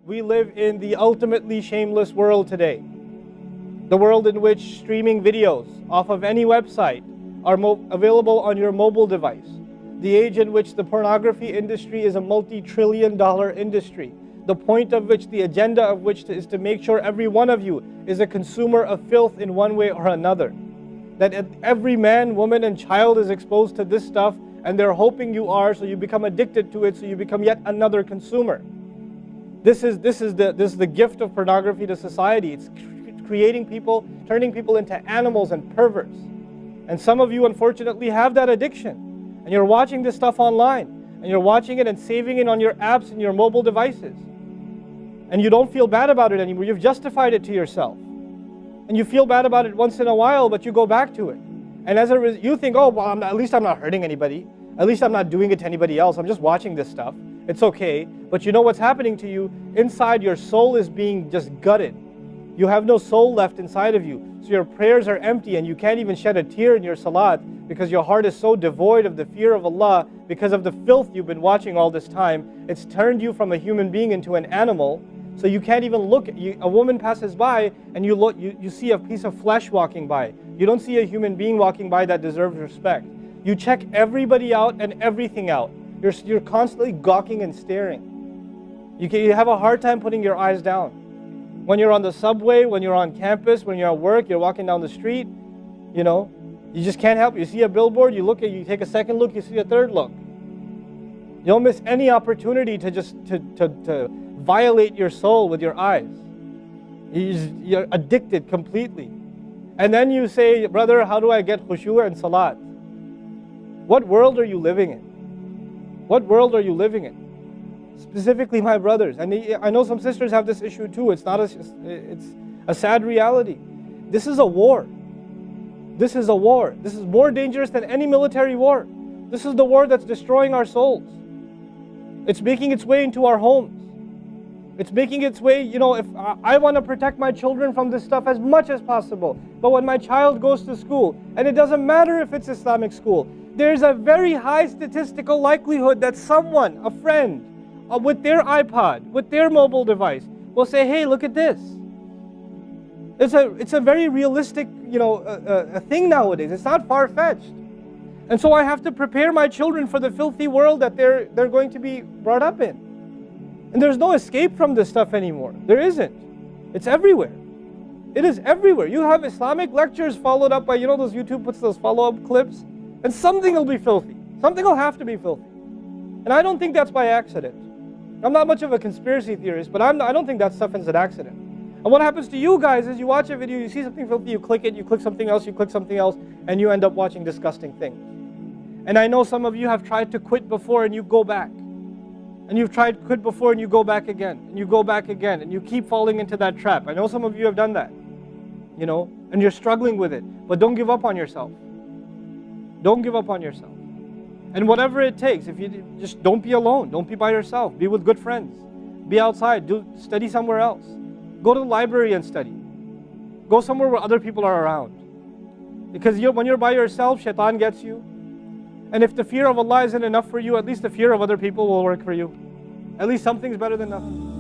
We live in the ultimately shameless world today. The world in which streaming videos off of any website are available on your mobile device. The age in which the pornography industry is a multi-trillion-dollar industry. The point of which, the agenda of which is to make sure every one of you is a consumer of filth in one way or another. That every man, woman, and child is exposed to this stuff, and they're hoping you are, so you become addicted to it, so you become yet another consumer. This is the gift of pornography to society. It's creating people, turning people into animals and perverts. And some of you, unfortunately, have that addiction. And you're watching this stuff online. And you're watching it and saving it on your apps and your mobile devices. And you don't feel bad about it anymore. You've justified it to yourself. And you feel bad about it once in a while, but you go back to it. And as a result, you think, oh, well, at least I'm not hurting anybody. At least I'm not doing it to anybody else. I'm just watching this stuff. It's okay. But you know what's happening to you? Inside, your soul is being just gutted. You have no soul left inside of you. So your prayers are empty and you can't even shed a tear in your salat because your heart is so devoid of the fear of Allah because of the filth you've been watching all this time. It's turned you from a human being into an animal. So you can't even look. A woman passes by and you look. You see a piece of flesh walking by. You don't see a human being walking by that deserves respect. You check everybody out and everything out. You're constantly gawking and staring. You have a hard time putting your eyes down. When you're on the subway, when you're on campus, when you're at work, you're walking down the street, you know, you just can't help. You see a billboard, you take a second look, you see a third look. You don't miss any opportunity to just to violate your soul with your eyes. You're addicted completely. And then you say, brother, how do I get khushu' and salat? What world are you living in? What world are you living in? Specifically my brothers. And I know some sisters have this issue too. It's a sad reality. This is a war. This is a war. This is more dangerous than any military war. This is the war that's destroying our souls. It's making its way into our homes. It's making its way, you know, if I want to protect my children from this stuff as much as possible. But when my child goes to school, and it doesn't matter if it's Islamic school, there's a very high statistical likelihood that someone, a friend, with their iPod, with their mobile device, will say, hey, look at this. It's a very realistic, you know, a thing nowadays. It's not far-fetched. And so I have to prepare my children for the filthy world that they're going to be brought up in. And there's no escape from this stuff anymore. There isn't. It's everywhere. It is everywhere. You have Islamic lectures followed up by, you know, those YouTube puts those follow-up clips, and something will be filthy. Something will have to be filthy. And I don't think that's by accident. I'm not much of a conspiracy theorist, but I don't think that stuff is an accident. And what happens to you guys is you watch a video, you see something filthy, you click it, you click something else, and you end up watching disgusting things. And I know some of you have tried to quit before and you go back. And you've tried to quit before and you go back again. And you go back again. And you keep falling into that trap. I know some of you have done that. You know, and you're struggling with it. But don't give up on yourself. Don't give up on yourself. And whatever it takes, if you just don't be alone. Don't be by yourself. Be with good friends. Be outside. Study somewhere else. Go to the library and study. Go somewhere where other people are around. Because when you're by yourself, shaitan gets you. And if the fear of Allah isn't enough for you, at least the fear of other people will work for you. At least something's better than nothing.